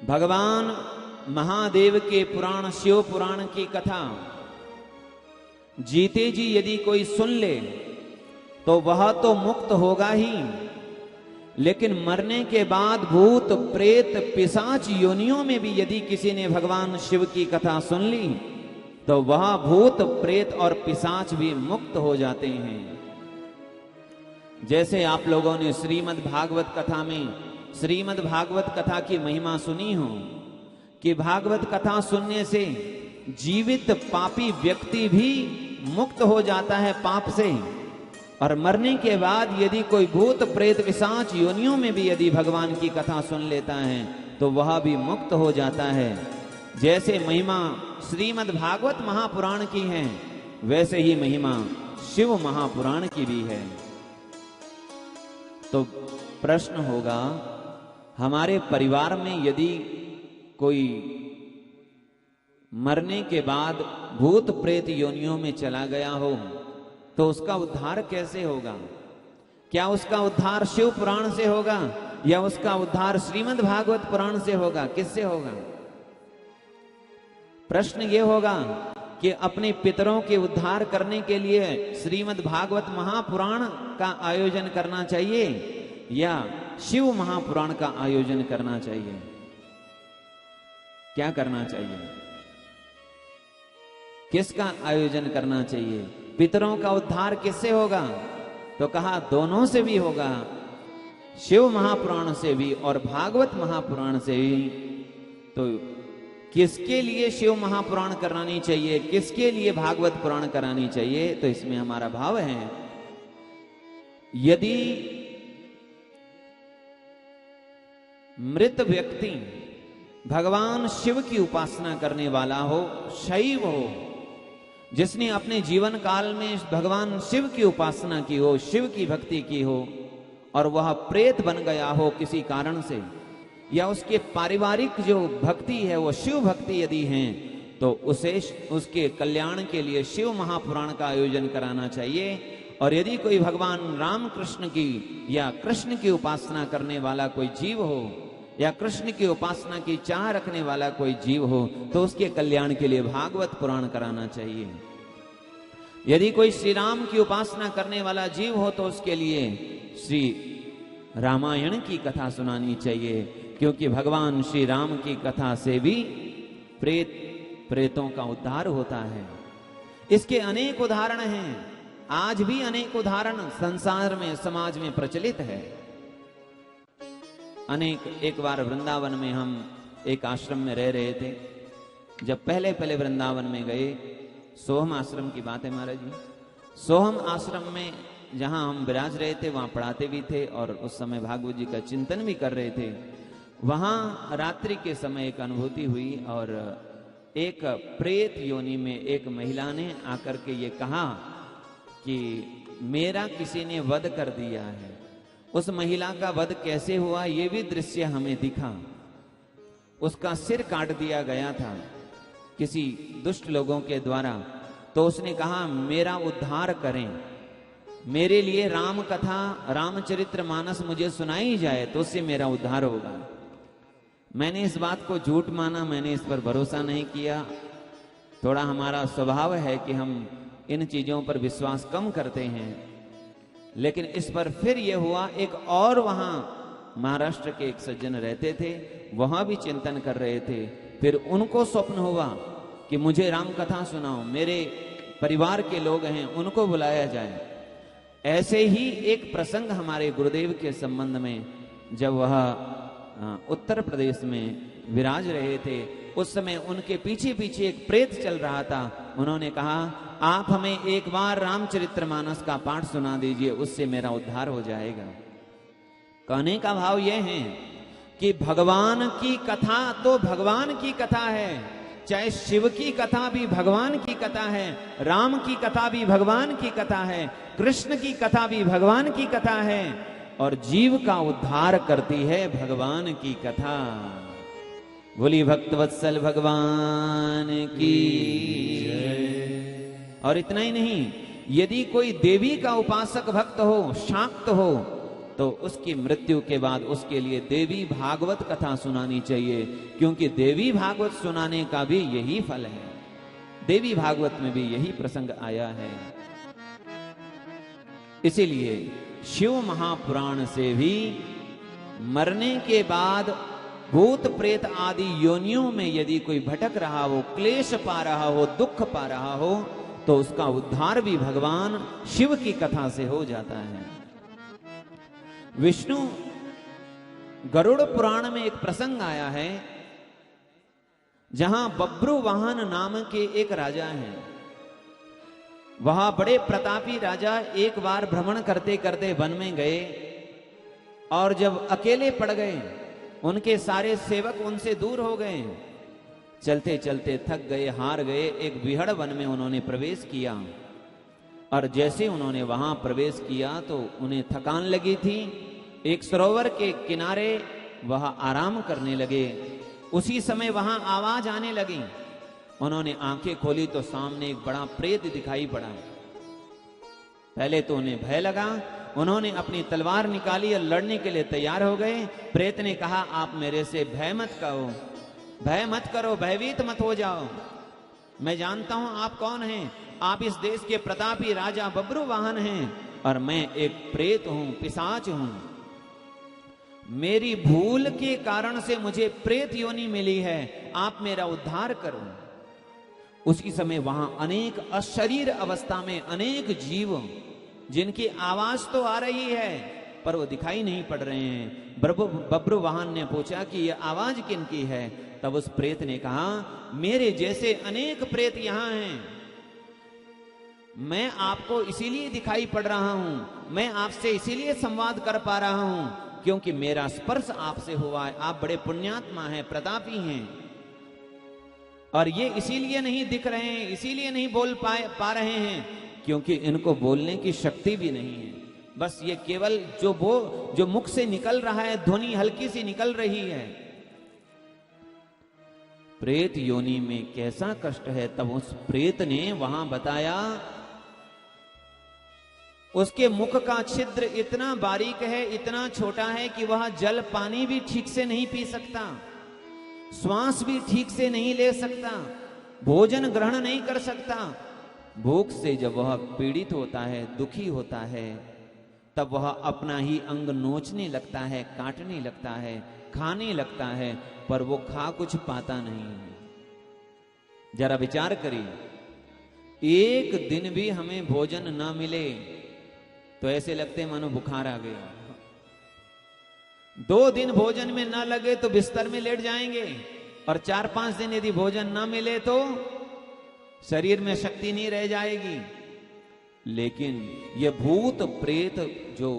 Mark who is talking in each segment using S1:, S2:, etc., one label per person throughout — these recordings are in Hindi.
S1: भगवान महादेव के पुराण, शिव पुराण की कथा जीते जी यदि कोई सुन ले तो वह तो मुक्त होगा ही, लेकिन मरने के बाद भूत प्रेत पिशाच योनियों में भी यदि किसी ने भगवान शिव की कथा सुन ली तो वह भूत प्रेत और पिशाच भी मुक्त हो जाते हैं। जैसे आप लोगों ने श्रीमद् भागवत कथा में श्रीमद् भागवत कथा की महिमा सुनी हो कि भागवत कथा सुनने से जीवित पापी व्यक्ति भी मुक्त हो जाता है पाप से, और मरने के बाद यदि कोई भूत प्रेत पिशाच योनियों में भी यदि भगवान की कथा सुन लेता है तो वह भी मुक्त हो जाता है। जैसे महिमा श्रीमद् भागवत महापुराण की है वैसे ही महिमा शिव महापुराण की भी है। तो प्रश्न होगा, हमारे परिवार में यदि कोई मरने के बाद भूत प्रेत योनियों में चला गया हो तो उसका उद्धार कैसे होगा? क्या उसका उद्धार शिव पुराण से होगा या उसका उद्धार श्रीमद् भागवत पुराण से होगा? किससे होगा? प्रश्न ये होगा कि अपने पितरों के उद्धार करने के लिए श्रीमद् भागवत महापुराण का आयोजन करना चाहिए या शिव महापुराण का आयोजन करना चाहिए? क्या करना चाहिए? किसका आयोजन करना चाहिए? पितरों का उद्धार किससे होगा? तो कहा दोनों से भी होगा, शिव महापुराण से भी और भागवत महापुराण से भी। तो किसके लिए शिव महापुराण करानी चाहिए, किसके लिए भागवत पुराण करानी चाहिए? तो इसमें हमारा भाव है, यदि मृत व्यक्ति भगवान शिव की उपासना करने वाला हो, शैव हो, जिसने अपने जीवन काल में भगवान शिव की उपासना की हो, शिव की भक्ति की हो, और वह प्रेत बन गया हो किसी कारण से, या उसके पारिवारिक जो भक्ति है वो शिव भक्ति यदि है, तो उसे उसके कल्याण के लिए शिव महापुराण का आयोजन कराना चाहिए। और यदि कोई भगवान राम कृष्ण की या कृष्ण की उपासना करने वाला कोई जीव हो या कृष्ण की उपासना की चाह रखने वाला कोई जीव हो तो उसके कल्याण के लिए भागवत पुराण कराना चाहिए। यदि कोई श्री राम की उपासना करने वाला जीव हो तो उसके लिए श्री रामायण की कथा सुनानी चाहिए, क्योंकि भगवान श्री राम की कथा से भी प्रेतों का उद्धार होता है। इसके अनेक उदाहरण हैं, आज भी अनेक उदाहरण संसार में समाज में प्रचलित है। एक बार वृंदावन में हम एक आश्रम में रह रहे थे। जब पहले वृंदावन में गए, सोहम आश्रम की बात है महाराज जी। सोहम आश्रम में जहां हम विराज रहे थे वहां पढ़ाते भी थे और उस समय भागवत जी का चिंतन भी कर रहे थे। वहां रात्रि के समय एक अनुभूति हुई और एक प्रेत योनि में एक महिला ने आकर के ये कहा कि मेरा किसी ने वध कर दिया है। उस महिला का वध कैसे हुआ ये भी दृश्य हमें दिखा। उसका सिर काट दिया गया था किसी दुष्ट लोगों के द्वारा। तो उसने कहा मेरा उद्धार करें, मेरे लिए राम कथा रामचरित्र मानस मुझे सुनाई जाए तो उससे मेरा उद्धार होगा। मैंने इस बात को झूठ माना, मैंने इस पर भरोसा नहीं किया। थोड़ा हमारा स्वभाव है कि हम इन चीजों पर विश्वास कम करते हैं। लेकिन इस पर फिर यह हुआ, एक और वहां महाराष्ट्र के एक सज्जन रहते थे, वहां भी चिंतन कर रहे थे। फिर उनको स्वप्न हुआ कि मुझे राम कथा सुनाओ, मेरे परिवार के लोग हैं उनको बुलाया जाए। ऐसे ही एक प्रसंग हमारे गुरुदेव के संबंध में, जब वह उत्तर प्रदेश में विराज रहे थे, उस समय उनके पीछे पीछे एक प्रेत चल रहा था। उन्होंने कहा आप हमें एक बार रामचरितमानस का पाठ सुना दीजिए, उससे मेरा उद्धार हो जाएगा। कहने का भाव यह है कि भगवान की कथा तो भगवान की कथा है, चाहे शिव की कथा भी भगवान की कथा है, राम की कथा भी भगवान की कथा है, कृष्ण की कथा भी भगवान की कथा है, और जीव का उद्धार करती है भगवान की कथा। बोली भक्तवत्सल भगवान की जय। और इतना ही नहीं, यदि कोई देवी का उपासक भक्त हो, शाक्त हो, तो उसकी मृत्यु के बाद उसके लिए देवी भागवत कथा सुनानी चाहिए, क्योंकि देवी भागवत सुनाने का भी यही फल है। देवी भागवत में भी यही प्रसंग आया है। इसीलिए शिव महापुराण से भी मरने के बाद भूत प्रेत आदि योनियों में यदि कोई भटक रहा हो, क्लेश पा रहा हो, दुख पा रहा हो, तो उसका उद्धार भी भगवान शिव की कथा से हो जाता है। विष्णु गरुड़ पुराण में एक प्रसंग आया है, जहां बब्रुवाहन नाम के एक राजा हैं। वह बड़े प्रतापी राजा एक बार भ्रमण करते करते वन में गए, और जब अकेले पड़ गए, उनके सारे सेवक उनसे दूर हो गए। चलते चलते थक गए, हार गए। एक विहड़ वन में उन्होंने प्रवेश किया, और जैसे उन्होंने वहां प्रवेश किया तो उन्हें थकान लगी थी। एक सरोवर के किनारे वह आराम करने लगे। उसी समय वहां आवाज आने लगी। उन्होंने आंखें खोली तो सामने एक बड़ा प्रेत दिखाई पड़ा। पहले तो उन्हें भय लगा। उन्होंने अपनी तलवार निकाली और लड़ने के लिए तैयार हो गए। प्रेत ने कहा, आप मेरे से भय मत करो, भय मत करो, भयभीत मत हो जाओ। मैं जानता हूं आप कौन हैं। आप इस देश के प्रतापी राजा बब्रुवाहन हैं, और मैं एक प्रेत हूं, पिशाच हूं। मेरी भूल के कारण से मुझे प्रेत योनि मिली है, आप मेरा उद्धार करो। उसी समय वहां अनेक अशरीर अवस्था में अनेक जीव, जिनकी आवाज तो आ रही है पर वो दिखाई नहीं पड़ रहे हैं। बब्रुवाहन ने पूछा कि ये आवाज किनकी है? तब उस प्रेत ने कहा, मेरे जैसे अनेक प्रेत यहां हैं। मैं आपको इसीलिए दिखाई पड़ रहा हूं, मैं आपसे इसीलिए संवाद कर पा रहा हूं, क्योंकि मेरा स्पर्श आपसे हुआ है। आप बड़े पुण्यात्मा हैं, प्रतापी हैं, और ये इसीलिए नहीं दिख रहे हैं, इसीलिए नहीं बोल पा रहे हैं, क्योंकि इनको बोलने की शक्ति भी नहीं है। बस ये केवल जो मुख से निकल रहा है, ध्वनि हल्की सी निकल रही है। प्रेत योनि में कैसा कष्ट है, तब उस प्रेत ने वहां बताया। उसके मुख का छिद्र इतना बारीक है, इतना छोटा है कि वह जल पानी भी ठीक से नहीं पी सकता, श्वास भी ठीक से नहीं ले सकता, भोजन ग्रहण नहीं कर सकता। भूख से जब वह पीड़ित होता है, दुखी होता है, तब वह अपना ही अंग नोचने लगता है, काटने लगता है, खाने लगता है, पर वो खा कुछ पाता नहीं है। जरा विचार करिए, एक दिन भी हमें भोजन ना मिले तो ऐसे लगते मानो बुखार आ गया। 2 दिन भोजन में ना लगे तो बिस्तर में लेट जाएंगे, और 4-5 दिन यदि भोजन ना मिले तो शरीर में शक्ति नहीं रह जाएगी। लेकिन ये भूत प्रेत जो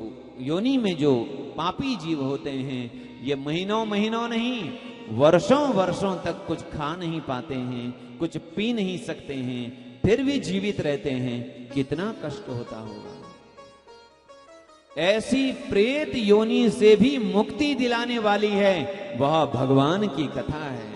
S1: योनि में जो पापी जीव होते हैं, ये महीनों महीनों नहीं, वर्षों वर्षों तक कुछ खा नहीं पाते हैं, कुछ पी नहीं सकते हैं, फिर भी जीवित रहते हैं। कितना कष्ट होता होगा। ऐसी प्रेत योनि से भी मुक्ति दिलाने वाली है वह भगवान की कथा है।